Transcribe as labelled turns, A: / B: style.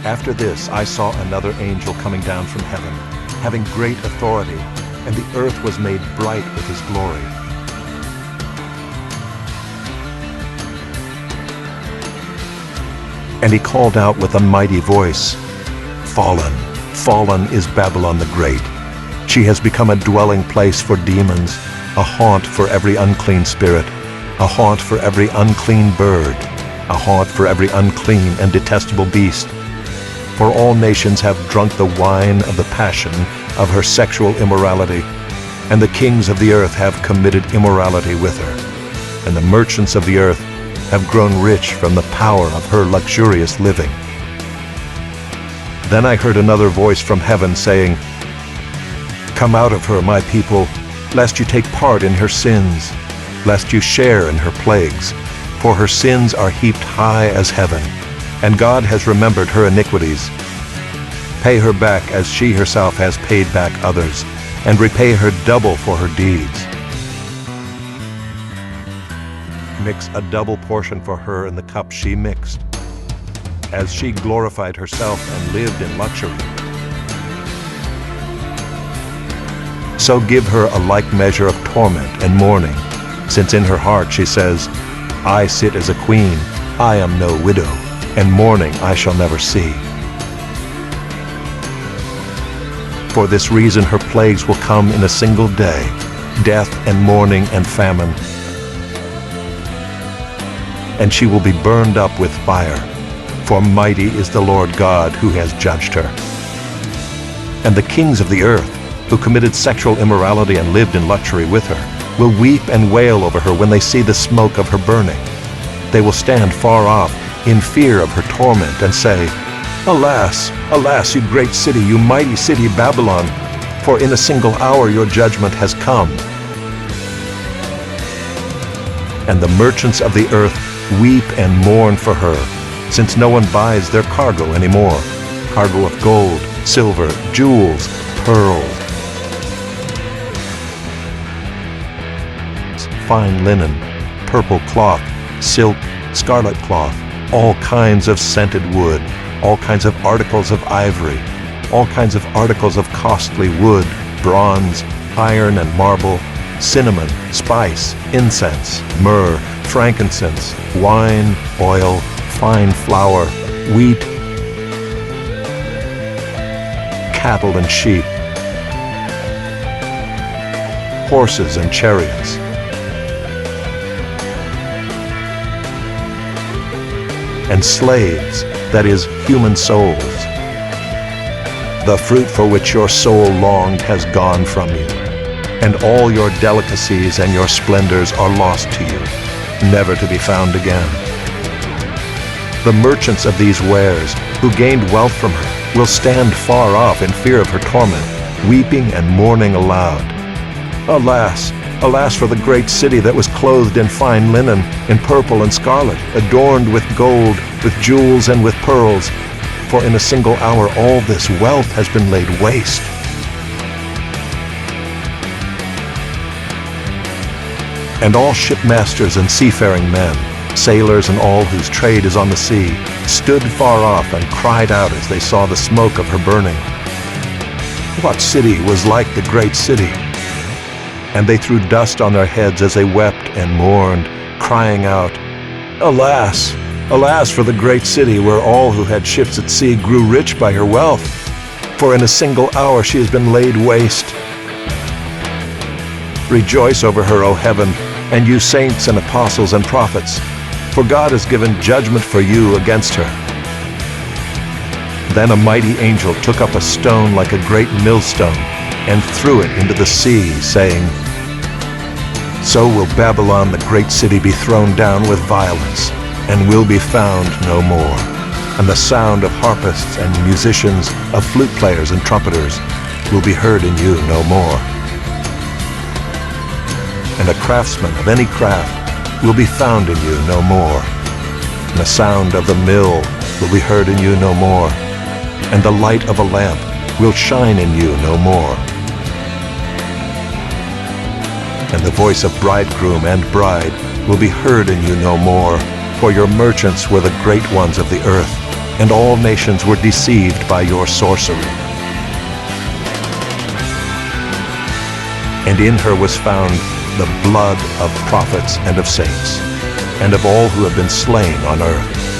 A: After this I saw another angel coming down from heaven, having great authority, and the earth was made bright with his glory. And he called out with a mighty voice, "Fallen, fallen is Babylon the Great. She has become a dwelling place for demons, a haunt for every unclean spirit, a haunt for every unclean bird, a haunt for every unclean and detestable beast. For all nations have drunk the wine of the passion of her sexual immorality, and the kings of the earth have committed immorality with her, and the merchants of the earth have grown rich from the power of her luxurious living." Then I heard another voice from heaven saying, "Come out of her, my people, lest you take part in her sins, lest you share in her plagues, for her sins are heaped high as heaven, and God has remembered her iniquities. Pay her back as she herself has paid back others, and repay her double for her deeds. Mix a double portion for her in the cup she mixed, as she glorified herself and lived in luxury. So give her a like measure of torment and mourning, since in her heart she says, 'I sit as a queen, I am no widow, and mourning I shall never see.' For this reason her plagues will come in a single day, death and mourning and famine, and she will be burned up with fire, for mighty is the Lord God who has judged her. And the kings of the earth, who committed sexual immorality and lived in luxury with her, will weep and wail over her when they see the smoke of her burning. They will stand far off in fear of her torment and say, 'Alas, alas, you great city, you mighty city Babylon, for in a single hour your judgment has come.' And the merchants of the earth weep and mourn for her, since no one buys their cargo anymore, cargo of gold, silver, jewels, pearls, fine linen, purple cloth, silk, scarlet cloth, all kinds of scented wood, all kinds of articles of ivory, all kinds of articles of costly wood, bronze, iron and marble, cinnamon, spice, incense, myrrh, frankincense, wine, oil, fine flour, wheat, cattle and sheep, horses and chariots, and slaves, that is, human souls. The fruit for which your soul longed has gone from you, and all your delicacies and your splendors are lost to you, never to be found again. The merchants of these wares, who gained wealth from her, will stand far off in fear of her torment, weeping and mourning aloud. Alas, alas for the great city that was clothed in fine linen, in purple and scarlet, adorned with gold, with jewels and with pearls, for in a single hour all this wealth has been laid waste. And all shipmasters and seafaring men, sailors and all whose trade is on the sea, stood far off and cried out as they saw the smoke of her burning, "What city was like the great city?" And they threw dust on their heads as they wept and mourned, crying out, "Alas, alas for the great city where all who had ships at sea grew rich by her wealth, for in a single hour she has been laid waste. Rejoice over her, O heaven, and you saints and apostles and prophets, for God has given judgment for you against her." Then a mighty angel took up a stone like a great millstone and threw it into the sea, saying, "So will Babylon the great city be thrown down with violence, and will be found no more. And the sound of harpists and musicians, of flute players and trumpeters, will be heard in you no more. And a craftsman of any craft will be found in you no more. And the sound of the mill will be heard in you no more. And the light of a lamp will shine in you no more. And the voice of bridegroom and bride will be heard in you no more, for your merchants were the great ones of the earth, and all nations were deceived by your sorcery. And in her was found the blood of prophets and of saints, and of all who have been slain on earth.